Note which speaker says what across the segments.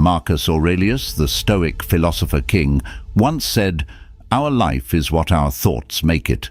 Speaker 1: Marcus Aurelius, the Stoic philosopher king, once said, "Our life is what our thoughts make it."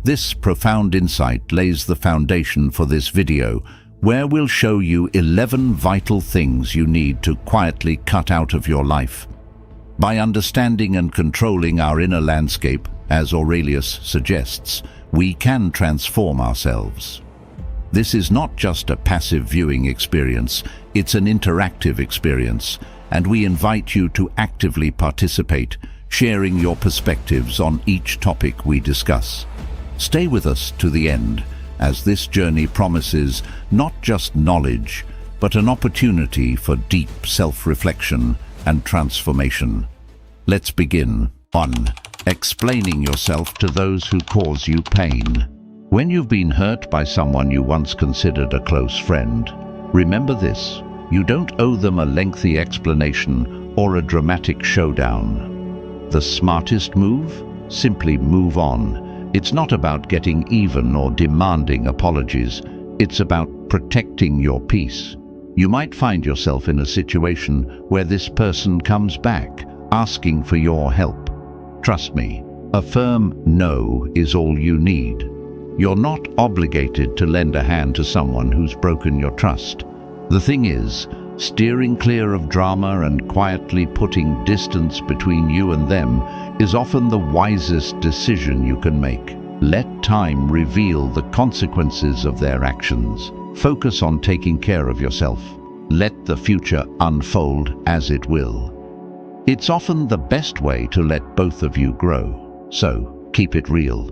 Speaker 1: This profound insight lays the foundation for this video, where we'll show you 11 vital things you need to quietly cut out of your life. By understanding and controlling our inner landscape, as Aurelius suggests, we can transform ourselves. This is not just a passive viewing experience, it's an interactive experience, and we invite you to actively participate, sharing your perspectives on each topic we discuss. Stay with us to the end, as this journey promises not just knowledge, but an opportunity for deep self-reflection and transformation. Let's begin. 1. Explaining yourself to those who cause you pain. When you've been hurt by someone you once considered a close friend, remember this: you don't owe them a lengthy explanation or a dramatic showdown. The smartest move? Simply move on. It's not about getting even or demanding apologies. It's about protecting your peace. You might find yourself in a situation where this person comes back, asking for your help. Trust me, a firm no is all you need. You're not obligated to lend a hand to someone who's broken your trust. The thing is, steering clear of drama and quietly putting distance between you and them is often the wisest decision you can make. Let time reveal the consequences of their actions. Focus on taking care of yourself. Let the future unfold as it will. It's often the best way to let both of you grow. So, keep it real.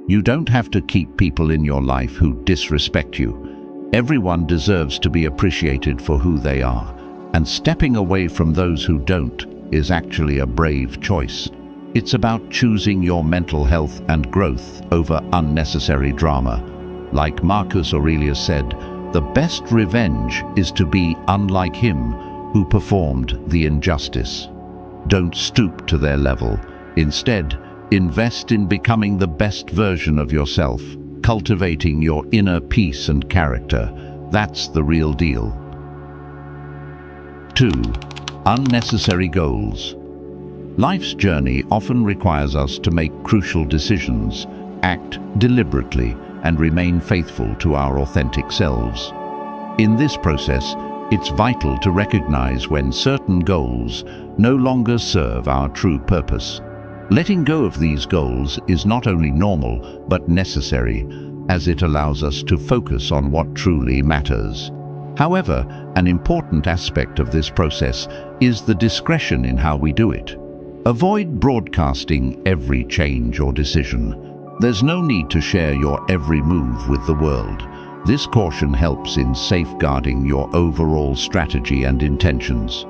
Speaker 1: You don't have to keep people in your life who disrespect you. Everyone deserves to be appreciated for who they are, and stepping away from those who don't is actually a brave choice. It's about choosing your mental health and growth over unnecessary drama. Like Marcus Aurelius said, the best revenge is to be unlike him who performed the injustice. Don't stoop to their level. Instead, invest in becoming the best version of yourself, cultivating your inner peace and character. That's the real deal. 2. Unnecessary goals. Life's journey often requires us to make crucial decisions, act deliberately, and remain faithful to our authentic selves. In this process, it's vital to recognize when certain goals no longer serve our true purpose. Letting go of these goals is not only normal, but necessary, as it allows us to focus on what truly matters. However, an important aspect of this process is the discretion in how we do it. Avoid broadcasting every change or decision. There's no need to share your every move with the world. This caution helps in safeguarding your overall strategy and intentions.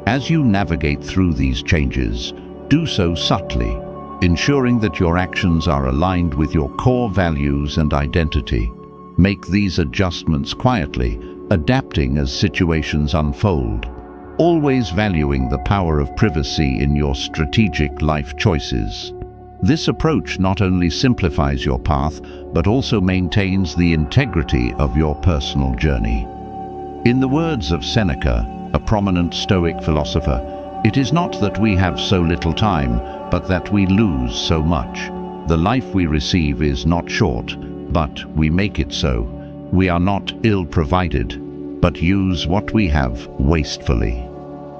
Speaker 1: As you navigate through these changes, do so subtly, ensuring that your actions are aligned with your core values and identity. Make these adjustments quietly, adapting as situations unfold, always valuing the power of privacy in your strategic life choices. This approach not only simplifies your path, but also maintains the integrity of your personal journey. In the words of Seneca, a prominent Stoic philosopher, "It is not that we have so little time, but that we lose so much. The life we receive is not short, but we make it so. We are not ill-provided, but use what we have wastefully."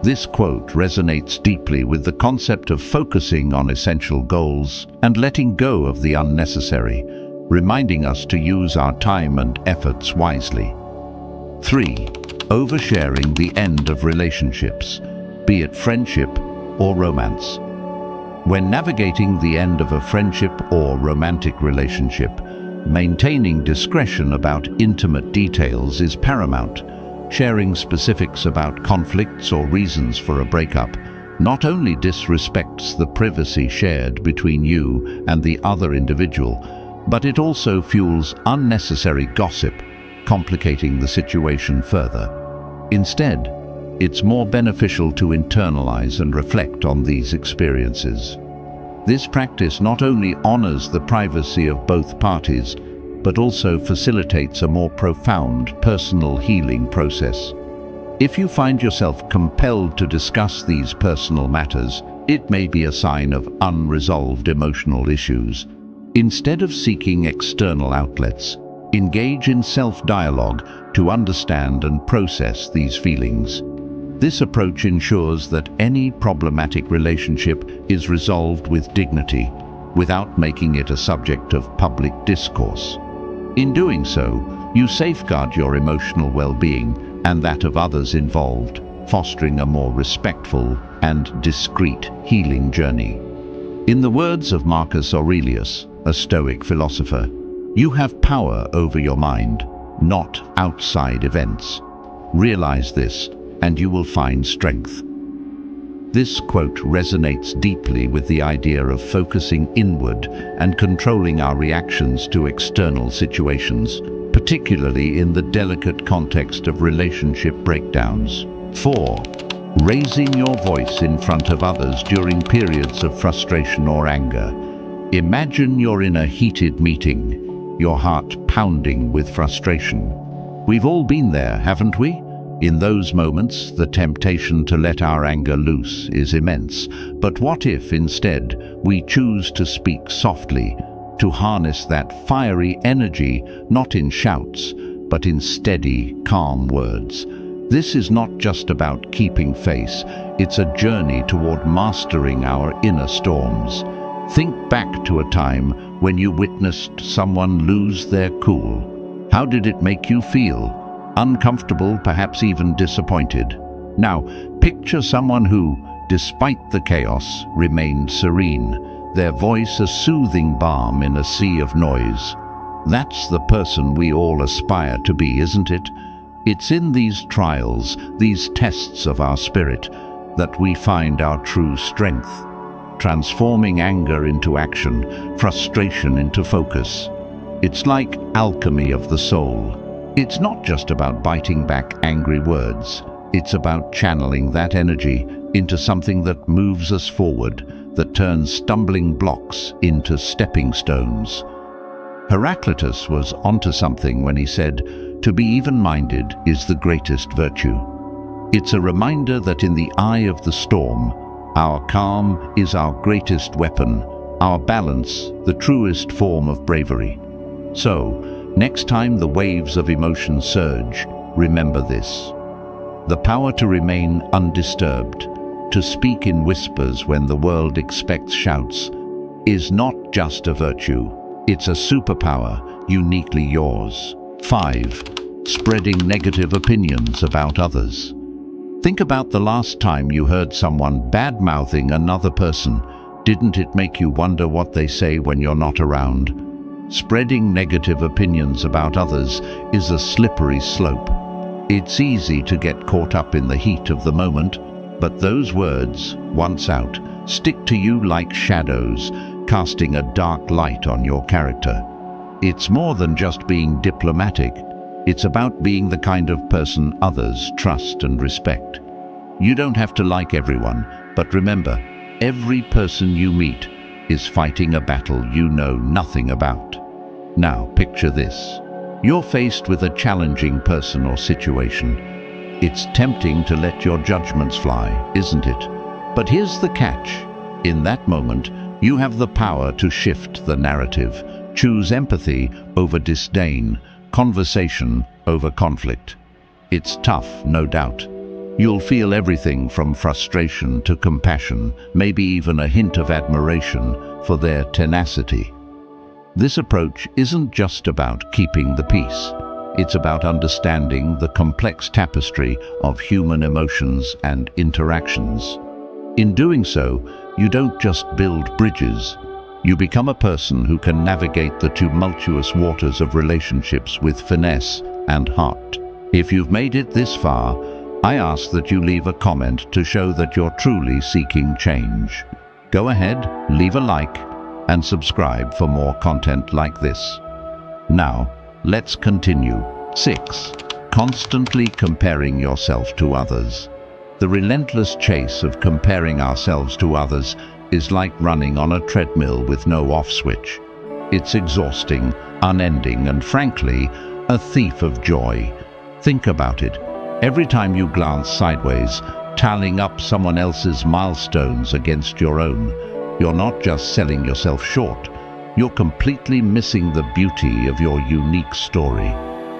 Speaker 1: This quote resonates deeply with the concept of focusing on essential goals and letting go of the unnecessary, reminding us to use our time and efforts wisely. 3. Oversharing the end of relationships, be it friendship or romance. When navigating the end of a friendship or romantic relationship, maintaining discretion about intimate details is paramount. Sharing specifics about conflicts or reasons for a breakup not only disrespects the privacy shared between you and the other individual, but it also fuels unnecessary gossip, complicating the situation further. Instead, it's more beneficial to internalize and reflect on these experiences. This practice not only honors the privacy of both parties, but also facilitates a more profound personal healing process. If you find yourself compelled to discuss these personal matters, it may be a sign of unresolved emotional issues. Instead of seeking external outlets, engage in self-dialogue to understand and process these feelings. This approach ensures that any problematic relationship is resolved with dignity, without making it a subject of public discourse. In doing so, you safeguard your emotional well-being and that of others involved, fostering a more respectful and discreet healing journey. In the words of Marcus Aurelius, a Stoic philosopher, you have power over your mind, not outside events. Realize this, and you will find strength. This quote resonates deeply with the idea of focusing inward and controlling our reactions to external situations, particularly in the delicate context of relationship breakdowns. 4. Raising your voice in front of others during periods of frustration or anger. Imagine you're in a heated meeting, your heart pounding with frustration. We've all been there, haven't we? In those moments, the temptation to let our anger loose is immense. But what if, instead, we choose to speak softly, to harness that fiery energy not in shouts, but in steady, calm words? This is not just about keeping face, it's a journey toward mastering our inner storms. Think back to a time when you witnessed someone lose their cool. How did it make you feel? Uncomfortable, perhaps even disappointed. Now, picture someone who, despite the chaos, remained serene, their voice a soothing balm in a sea of noise. That's the person we all aspire to be, isn't it? It's in these trials, these tests of our spirit, that we find our true strength, transforming anger into action, frustration into focus. It's like alchemy of the soul. It's not just about biting back angry words. It's about channeling that energy into something that moves us forward, that turns stumbling blocks into stepping stones. Heraclitus was onto something when he said, "To be even-minded is the greatest virtue." It's a reminder that in the eye of the storm, our calm is our greatest weapon, our balance the truest form of bravery. So, next time the waves of emotion surge, remember this: the power to remain undisturbed, to speak in whispers when the world expects shouts, is not just a virtue, it's a superpower uniquely yours. 5. Spreading negative opinions about others. Think about the last time you heard someone bad-mouthing another person. Didn't it make you wonder what they say when you're not around? Spreading negative opinions about others is a slippery slope. It's easy to get caught up in the heat of the moment, but those words, once out, stick to you like shadows, casting a dark light on your character. It's more than just being diplomatic. It's about being the kind of person others trust and respect. You don't have to like everyone, but remember, every person you meet is fighting a battle you know nothing about. Now, picture this. You're faced with a challenging person or situation. It's tempting to let your judgments fly, isn't it? But here's the catch. In that moment, you have the power to shift the narrative. Choose empathy over disdain, conversation over conflict. It's tough, no doubt. You'll feel everything from frustration to compassion, maybe even a hint of admiration for their tenacity. This approach isn't just about keeping the peace. It's about understanding the complex tapestry of human emotions and interactions. In doing so, you don't just build bridges. You become a person who can navigate the tumultuous waters of relationships with finesse and heart. If you've made it this far, I ask that you leave a comment to show that you're truly seeking change. Go ahead, leave a like, and subscribe for more content like this. Now, let's continue. 6. Constantly comparing yourself to others. The relentless chase of comparing ourselves to others is like running on a treadmill with no off switch. It's exhausting, unending, and frankly, a thief of joy. Think about it. Every time you glance sideways, tallying up someone else's milestones against your own, you're not just selling yourself short, you're completely missing the beauty of your unique story.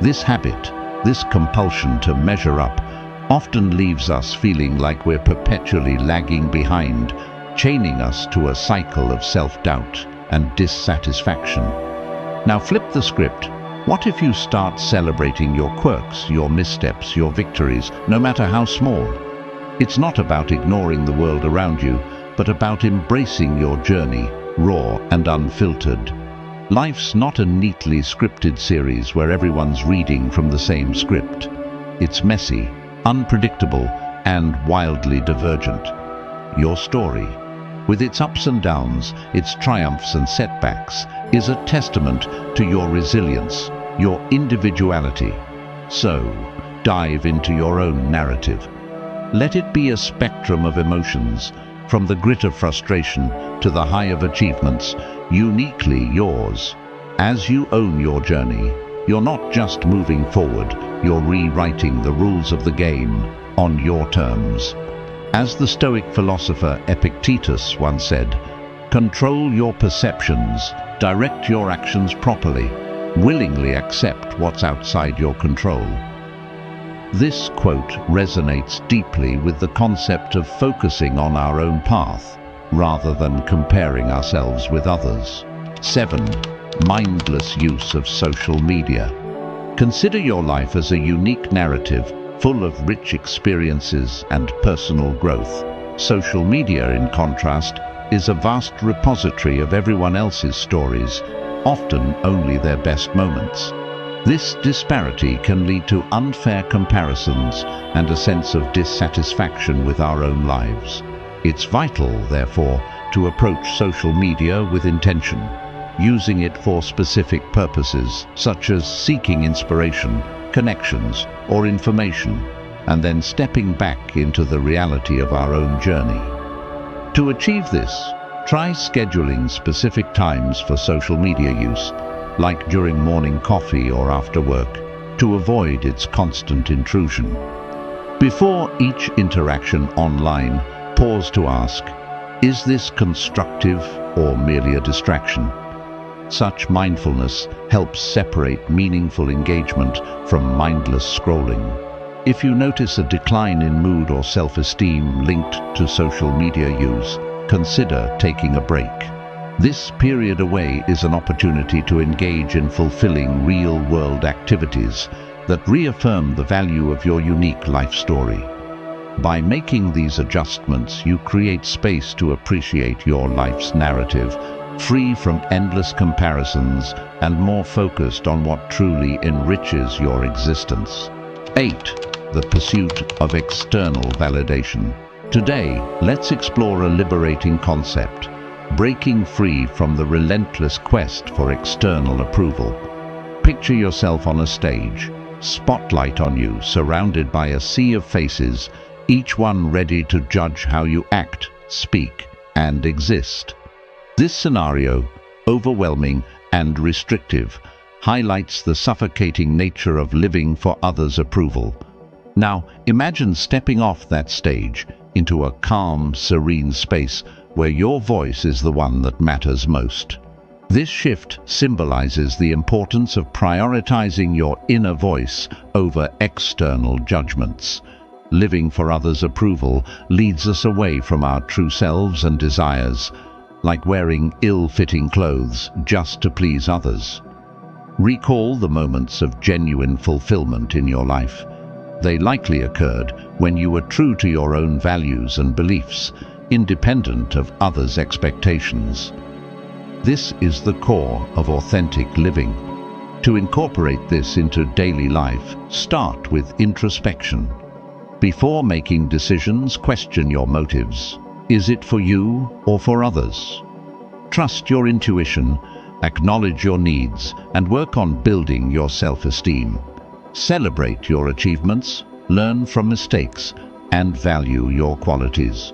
Speaker 1: This habit, this compulsion to measure up, often leaves us feeling like we're perpetually lagging behind, chaining us to a cycle of self-doubt and dissatisfaction. Now flip the script. What if you start celebrating your quirks, your missteps, your victories, no matter how small? It's not about ignoring the world around you, but about embracing your journey, raw and unfiltered. Life's not a neatly scripted series where everyone's reading from the same script. It's messy, unpredictable, and wildly divergent. Your story, with its ups and downs, its triumphs and setbacks, is a testament to your resilience, your individuality. So, dive into your own narrative. Let it be a spectrum of emotions, from the grit of frustration to the high of achievements, uniquely yours. As you own your journey, you're not just moving forward, you're rewriting the rules of the game on your terms. As the Stoic philosopher Epictetus once said, "Control your perceptions, direct your actions properly, willingly accept what's outside your control." This quote resonates deeply with the concept of focusing on our own path, rather than comparing ourselves with others. 7. Mindless use of social media. Consider your life as a unique narrative, full of rich experiences and personal growth. Social media, in contrast, is a vast repository of everyone else's stories, often only their best moments. This disparity can lead to unfair comparisons and a sense of dissatisfaction with our own lives. It's vital, therefore, to approach social media with intention, using it for specific purposes, such as seeking inspiration, connections, or information, and then stepping back into the reality of our own journey. To achieve this, try scheduling specific times for social media use, like during morning coffee or after work, to avoid its constant intrusion. Before each interaction online, pause to ask, is this constructive or merely a distraction? Such mindfulness helps separate meaningful engagement from mindless scrolling. If you notice a decline in mood or self-esteem linked to social media use, consider taking a break. This period away is an opportunity to engage in fulfilling real-world activities that reaffirm the value of your unique life story. By making these adjustments, you create space to appreciate your life's narrative, free from endless comparisons and more focused on what truly enriches your existence. 8. The pursuit of external validation. Today, let's explore a liberating concept: breaking free from the relentless quest for external approval. Picture yourself on a stage, spotlight on you, surrounded by a sea of faces, each one ready to judge how you act, speak, and exist. This scenario, overwhelming and restrictive, highlights the suffocating nature of living for others' approval. Now, imagine stepping off that stage into a calm, serene space where your voice is the one that matters most. This shift symbolizes the importance of prioritizing your inner voice over external judgments. Living for others' approval leads us away from our true selves and desires, like wearing ill-fitting clothes just to please others. Recall the moments of genuine fulfillment in your life. They likely occurred when you were true to your own values and beliefs, independent of others' expectations. This is the core of authentic living. To incorporate this into daily life, start with introspection. Before making decisions, question your motives. Is it for you or for others? Trust your intuition, acknowledge your needs, and work on building your self-esteem. Celebrate your achievements, learn from mistakes, and value your qualities.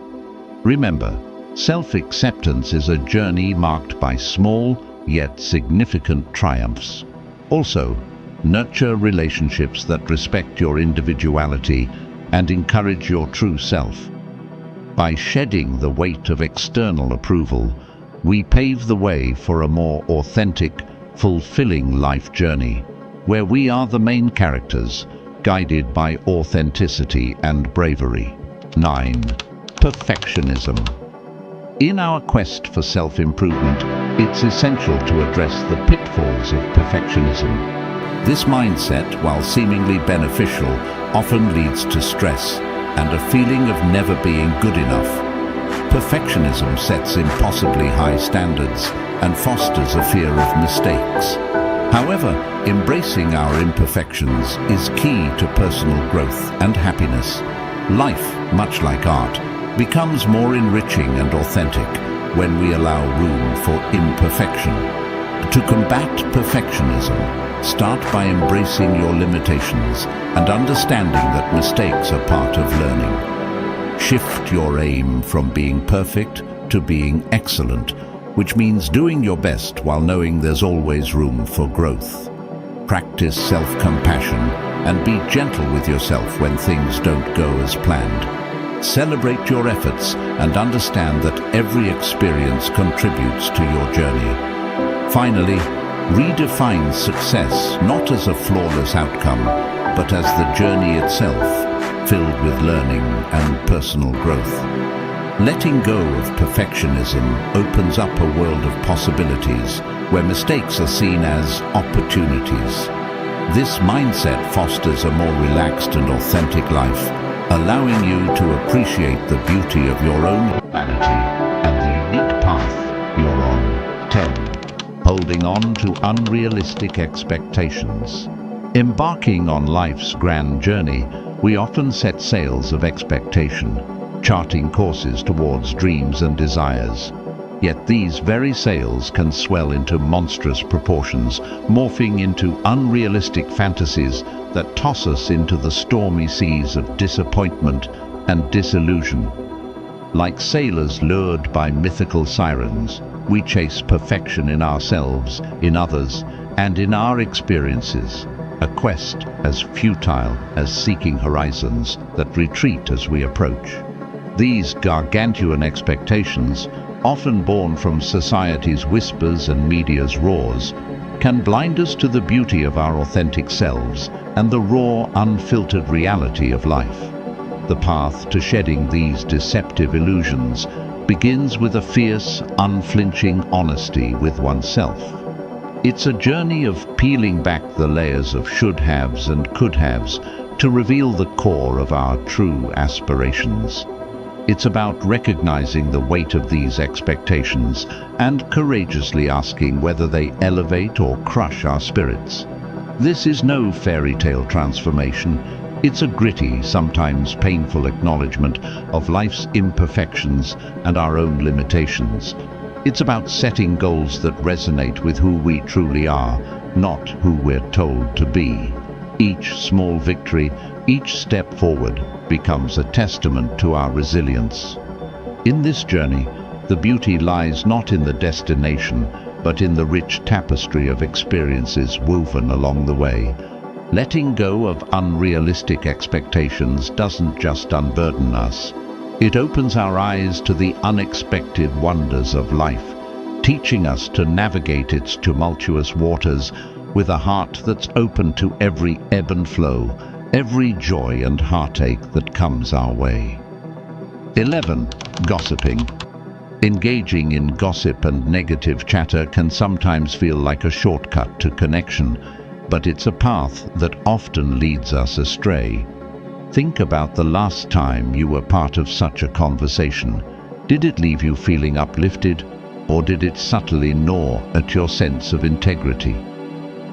Speaker 1: Remember, self-acceptance is a journey marked by small yet significant triumphs. Also, Nurture relationships that respect your individuality and encourage your true self. By shedding the weight of external approval, we pave the way for a more authentic, fulfilling life journey, where we are the main characters, guided by authenticity and bravery. 9. Perfectionism. In our quest for self-improvement, it's essential to address the pitfalls of perfectionism. This mindset, while seemingly beneficial, often leads to stress and a feeling of never being good enough. Perfectionism sets impossibly high standards and fosters a fear of mistakes. However, embracing our imperfections is key to personal growth and happiness. Life, much like art, becomes more enriching and authentic when we allow room for imperfection. To combat perfectionism, start by embracing your limitations and understanding that mistakes are part of learning. Shift your aim from being perfect to being excellent, which means doing your best while knowing there's always room for growth. Practice self-compassion and be gentle with yourself when things don't go as planned. Celebrate your efforts and understand that every experience contributes to your journey. Finally, redefine success not as a flawless outcome, but as the journey itself, filled with learning and personal growth. Letting go of perfectionism opens up a world of possibilities where mistakes are seen as opportunities. This mindset fosters a more relaxed and authentic life, allowing you to appreciate the beauty of your own humanity and the unique path you're on. 10. Holding on to unrealistic expectations. Embarking on life's grand journey, we often set sails of expectation, charting courses towards dreams and desires. Yet these very sails can swell into monstrous proportions, morphing into unrealistic fantasies that toss us into the stormy seas of disappointment and disillusion. Like sailors lured by mythical sirens, we chase perfection in ourselves, in others, and in our experiences, a quest as futile as seeking horizons that retreat as we approach. These gargantuan expectations, often born from society's whispers and media's roars, can blind us to the beauty of our authentic selves and the raw, unfiltered reality of life. The path to shedding these deceptive illusions begins with a fierce, unflinching honesty with oneself. It's a journey of peeling back the layers of should-haves and could-haves to reveal the core of our true aspirations. It's about recognizing the weight of these expectations and courageously asking whether they elevate or crush our spirits. This is no fairy tale transformation. It's a gritty, sometimes painful acknowledgement of life's imperfections and our own limitations. It's about setting goals that resonate with who we truly are, not who we're told to be. Each small victory, each step forward, becomes a testament to our resilience. In this journey, the beauty lies not in the destination, but in the rich tapestry of experiences woven along the way. Letting go of unrealistic expectations doesn't just unburden us. It opens our eyes to the unexpected wonders of life, teaching us to navigate its tumultuous waters with a heart that's open to every ebb and flow, every joy and heartache that comes our way. 11. Gossiping. Engaging in gossip and negative chatter can sometimes feel like a shortcut to connection, but it's a path that often leads us astray. Think about the last time you were part of such a conversation. Did it leave you feeling uplifted, or did it subtly gnaw at your sense of integrity?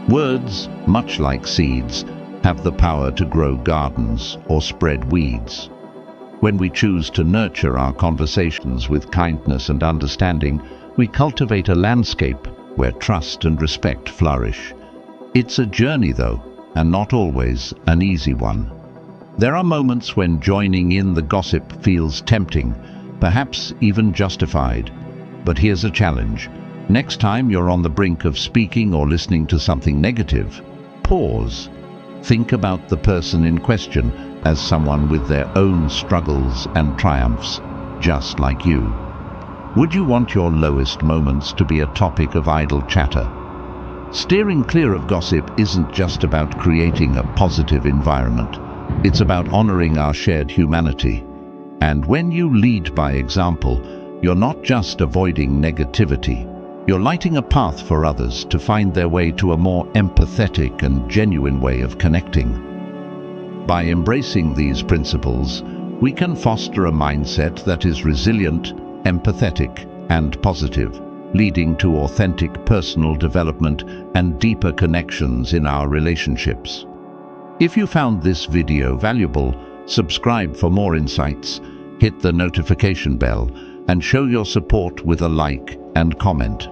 Speaker 1: Words, much like seeds, have the power to grow gardens or spread weeds. When we choose to nurture our conversations with kindness and understanding, we cultivate a landscape where trust and respect flourish. It's a journey, though, and not always an easy one. There are moments when joining in the gossip feels tempting, perhaps even justified. But here's a challenge. Next time you're on the brink of speaking or listening to something negative, pause. Think about the person in question as someone with their own struggles and triumphs, just like you. Would you want your lowest moments to be a topic of idle chatter? Steering clear of gossip isn't just about creating a positive environment. It's about honoring our shared humanity. And when you lead by example, you're not just avoiding negativity. You're lighting a path for others to find their way to a more empathetic and genuine way of connecting. By embracing these principles, we can foster a mindset that is resilient, empathetic, and positive, leading to authentic personal development and deeper connections in our relationships. If you found this video valuable, subscribe for more insights, hit the notification bell, and show your support with a like and comment.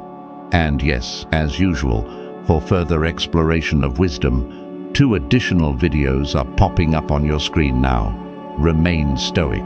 Speaker 1: And yes, as usual, for further exploration of wisdom, 2 additional videos are popping up on your screen now. Remain stoic.